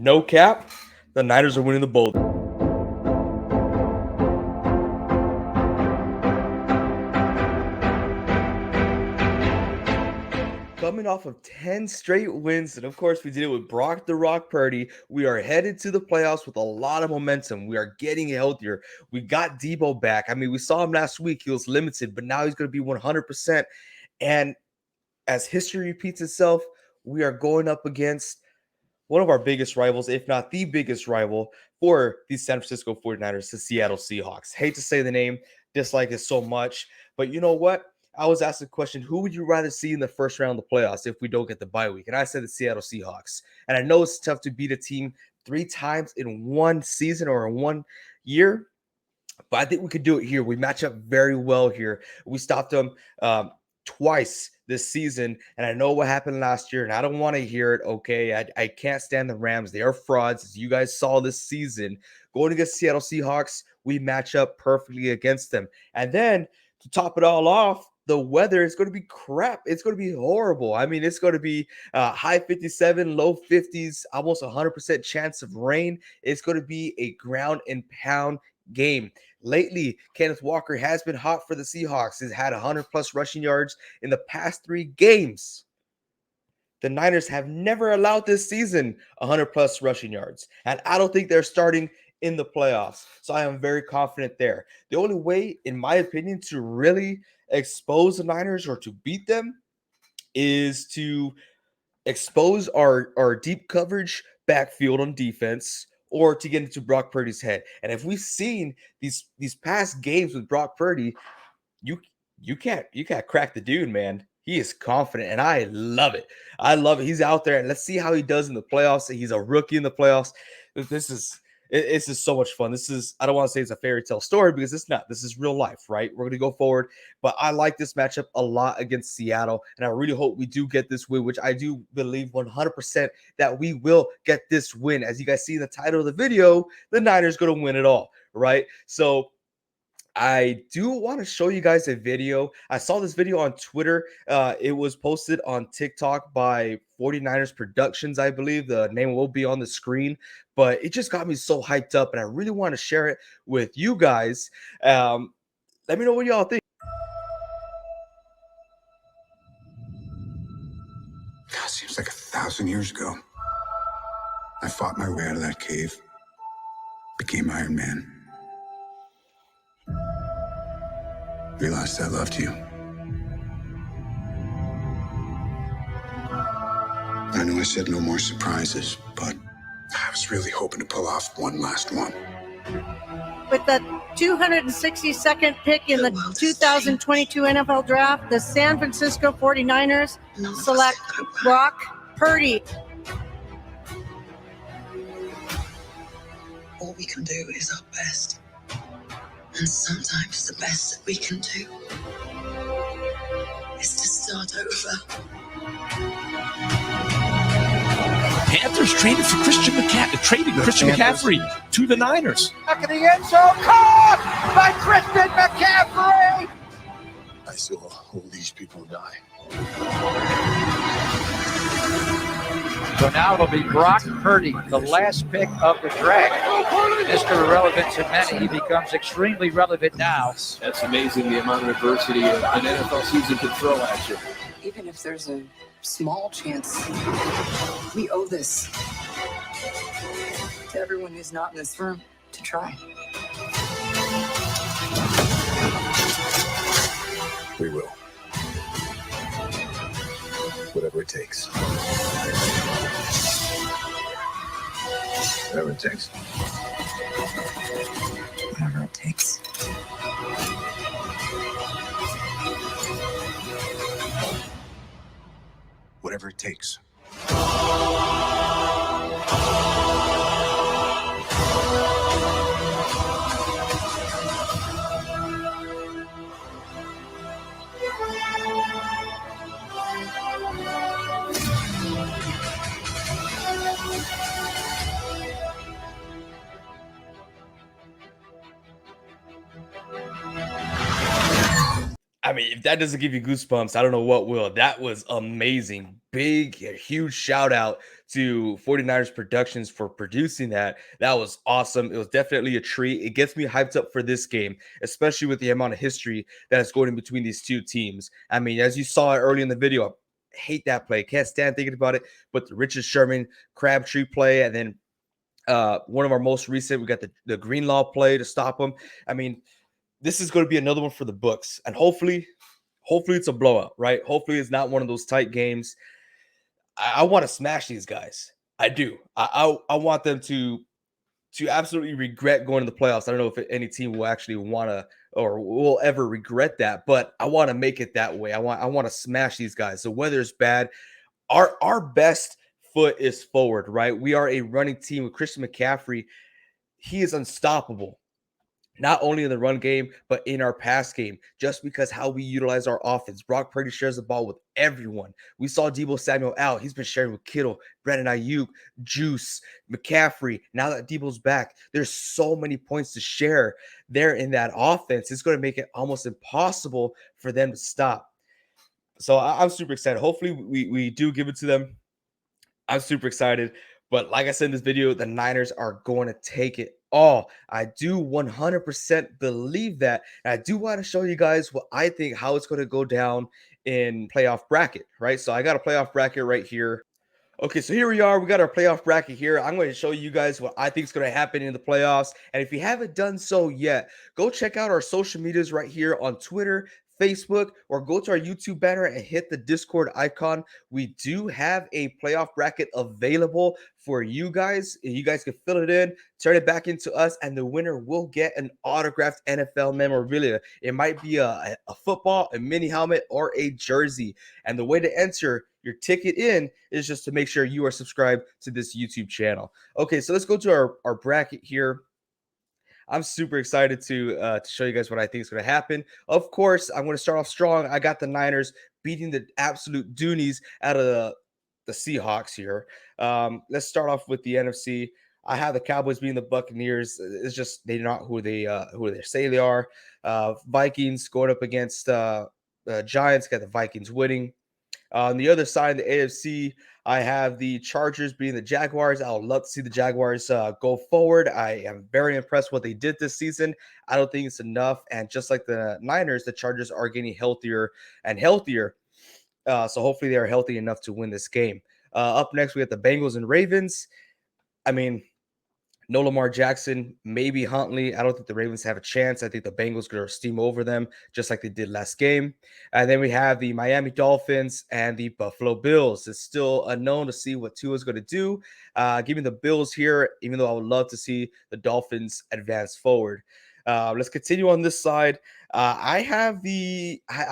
no cap, the Niners are winning the bowl. Coming off of 10 straight wins, and of course, we did it with Brock the Rock Purdy. We are headed to the playoffs with a lot of momentum. We are getting healthier. We got Debo back. I mean, we saw him last week. He was limited, but now he's going to be 100%. And as history repeats itself, we are going up against one of our biggest rivals, if not the biggest rival for the San Francisco 49ers, the Seattle Seahawks. Hate to say the name, dislike it so much, but you know what? I was asked the question, who would you rather see in the first round of the playoffs if we don't get the bye week? And I said the Seattle Seahawks. And I know it's tough to beat a team 3 times in one season or in 1 year, but I think we could do it here. We match up very well here. We stopped them twice this season, and I know what happened last year, and I don't want to hear it. Okay, I can't stand the Rams. They are frauds, as you guys saw this season. Going against Seattle Seahawks, we match up perfectly against them. And then to top it all off, the weather is going to be crap. It's going to be horrible. I mean, it's going to be high 57, low 50s, almost 100% chance of rain. It's going to be a ground and pound game. Lately, Kenneth Walker has been hot for the Seahawks. He's had 100+ rushing yards in the past 3 games. The Niners have never allowed this season 100+ rushing yards, and I don't think they're starting in the playoffs. So I am very confident there. The only way, in my opinion, to really expose the Niners or to beat them is to expose our deep coverage backfield on defense, or to get into Brock Purdy's head. And if we've seen these past games with Brock Purdy, you can't crack the dude, man. He is confident, and I love it. I love it. He's out there, and let's see how he does in the playoffs. He's a rookie in the playoffs. This is so much fun. I don't want to say it's a fairy tale story, because it's not. This is real life, right? We're going to go forward. But I like this matchup a lot against Seattle, and I really hope we do get this win, which I do believe 100% that we will get this win. As you guys see in the title of the video, the Niners going to win it all, right? So I do want to show you guys a video. I saw this video on Twitter. It was posted on TikTok by 49ers Productions, I believe. The name will be on the screen, but it just got me so hyped up, and I really want to share it with you guys. Let me know what y'all think. God, seems like 1,000 years ago. I fought my way out of that cave, became Iron Man. Realized I loved you. I know I said no more surprises, but I was really hoping to pull off one last one. With the 262nd pick in the 2022 NFL Draft, the San Francisco 49ers select Brock Purdy. All we can do is our best. And sometimes the best that we can do is to start over. Panthers traded Christian McCaffrey to the Niners. Back in the end zone, caught by Christian McCaffrey. I saw all these people die. So now it'll be Brock Purdy, the last pick of the draft. Mr. Irrelevant to many, he becomes extremely relevant now. That's amazing, the amount of adversity an NFL season can throw at you. Even if there's a small chance, we owe this to everyone who's not in this room to try. We will. Whatever it takes. Whatever it takes. Whatever it takes. Whatever it takes. I mean, if that doesn't give you goosebumps, I don't know what will. That was amazing. Big, huge shout out to 49ers Productions for producing that. That was awesome. It was definitely a treat. It gets me hyped up for this game, especially with the amount of history that is going in between these two teams. I mean, as you saw early in the video, I hate that play. Can't stand thinking about it. But the Richard Sherman Crabtree play, and then one of our most recent, we got the Greenlaw play to stop him. I mean, this is going to be another one for the books, and hopefully it's a blowout, right? Hopefully it's not one of those tight games. I want to smash these guys. I do. I want them to absolutely regret going to the playoffs. I don't know if any team will actually want to or will ever regret that, but I want to make it that way. I want to smash these guys. The weather's bad. Our best foot is forward, right? We are a running team with Christian McCaffrey. He is unstoppable, not only in the run game, but in our pass game, just because how we utilize our offense. Brock Purdy shares the ball with everyone. We saw Deebo Samuel out. He's been sharing with Kittle, Brandon Ayuk, Juice, McCaffrey. Now that Deebo's back, there's so many points to share there in that offense. It's going to make it almost impossible for them to stop. So I'm super excited. Hopefully we do give it to them. I'm super excited. But like I said in this video, the Niners are going to take it all. I do 100% believe that. And I do want to show you guys what I think, how it's going to go down in playoff bracket, right? So I got a playoff bracket right here. Okay, so here we are. We got our playoff bracket here. I'm going to show you guys what I think is going to happen in the playoffs. And if you haven't done so yet, go check out our social medias right here on Twitter, Facebook, or go to our YouTube banner and hit the Discord icon. We do have a playoff bracket available for you guys. You guys can fill it in, turn it back into us, and the winner will get an autographed NFL memorabilia. It might be a football, a mini helmet, or a jersey. And the way to enter your ticket in is just to make sure you are subscribed to this YouTube channel. Okay, so let's go to our bracket here. I'm super excited to show you guys what I think is going to happen. Of course, I'm going to start off strong. I got the Niners beating the absolute Doonies out of the Seahawks here. Let's start off with the NFC. I have the Cowboys beating the Buccaneers. It's just they're not who they say they are. Vikings going up against Giants. Got the Vikings winning. On the other side of the AFC, I have the Chargers beating the Jaguars. I would love to see the Jaguars go forward. I am very impressed what they did this season. I don't think it's enough. And just like the Niners, the Chargers are getting healthier and healthier. So hopefully they are healthy enough to win this game. Up next, we have the Bengals and Ravens. I mean, no Lamar Jackson, maybe Huntley. I don't think the Ravens have a chance. I think the Bengals are going to steam over them just like they did last game. And then we have the Miami Dolphins and the Buffalo Bills. It's still unknown to see what Tua is going to do. Give me the Bills here, even though I would love to see the Dolphins advance forward. Let's continue on this side. I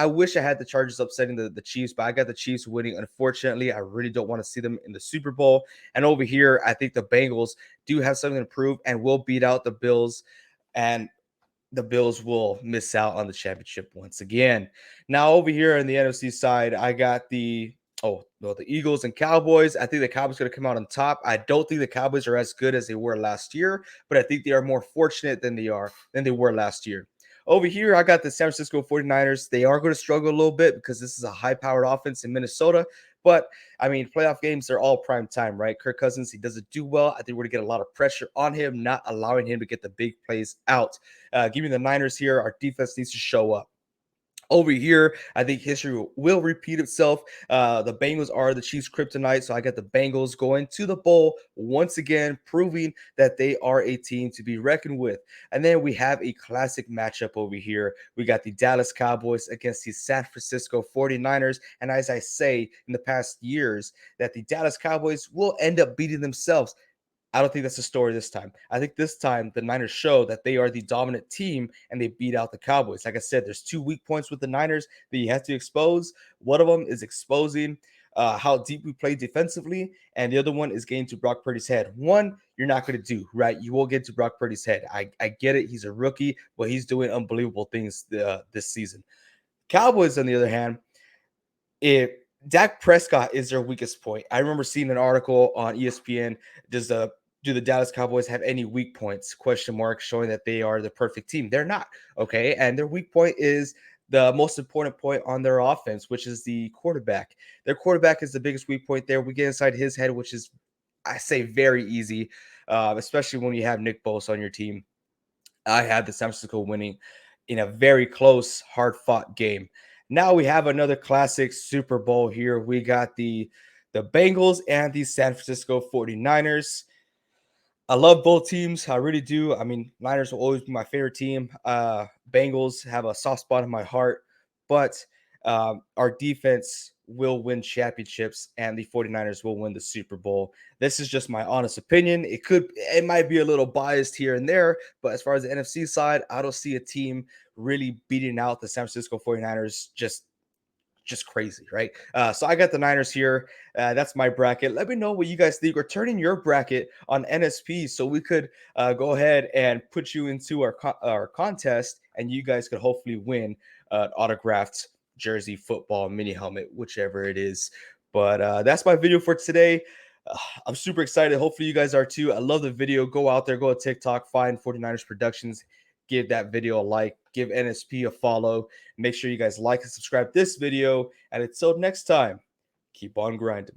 wish I had the Chargers upsetting the Chiefs, but I got the Chiefs winning. Unfortunately, I really don't want to see them in the Super Bowl. And over here, I think the Bengals do have something to prove and will beat out the Bills. And the Bills will miss out on the championship once again. Now, over here on the NFC side, I got the Eagles and Cowboys. I think the Cowboys are going to come out on top. I don't think the Cowboys are as good as they were last year, but I think they are more fortunate than they were last year. Over here, I got the San Francisco 49ers. They are going to struggle a little bit because this is a high-powered offense in Minnesota. But, I mean, playoff games, they're all prime time, right? Kirk Cousins, he doesn't do well. I think we're going to get a lot of pressure on him, not allowing him to get the big plays out. Give me the Niners here. Our defense needs to show up. Over here, I think history will repeat itself. The Bengals are the Chiefs' kryptonite, so I got the Bengals going to the bowl once again, proving that they are a team to be reckoned with. And then we have a classic matchup over here. We got the Dallas Cowboys against the San Francisco 49ers. And as I say in the past years, that the Dallas Cowboys will end up beating themselves. I don't think that's the story this time. I think this time the Niners show that they are the dominant team and they beat out the Cowboys. Like I said, there's 2 weak points with the Niners that you have to expose. One of them is exposing how deep we play defensively, and the other one is getting to Brock Purdy's head. One, you're not going to do, right? You will get to Brock Purdy's head. I get it. He's a rookie, but he's doing unbelievable things this season. Cowboys, on the other hand, Dak Prescott is their weakest point. I remember seeing an article on ESPN. Do the Dallas Cowboys have any weak points? Question mark, showing that they are the perfect team. They're not, okay? And their weak point is the most important point on their offense, which is the quarterback. Their quarterback is the biggest weak point there. We get inside his head, which is, I say, very easy, especially when you have Nick Bosa on your team. I had the San Francisco winning in a very close, hard-fought game. Now we have another classic Super Bowl here. We got the Bengals and the San Francisco 49ers. I love both teams. I really do. I mean, Niners will always be my favorite team. Bengals have a soft spot in my heart, but our defense will win championships and the 49ers will win the Super Bowl. This is just my honest opinion. It might be a little biased here and there, but as far as the NFC side, I don't see a team really beating out the San Francisco 49ers just crazy, right? So I got the Niners here. That's my bracket. Let me know what you guys think, or turn in your bracket on NSP so we could go ahead and put you into our contest, and you guys could hopefully win an autographed jersey, football, mini helmet, whichever it is. But that's my video for today. I'm super excited. Hopefully you guys are too. I love the video. Go out there, go to TikTok, find 49ers Productions. Give that video a like, give NSP a follow. Make sure you guys like and subscribe this video. And until next time, keep on grinding.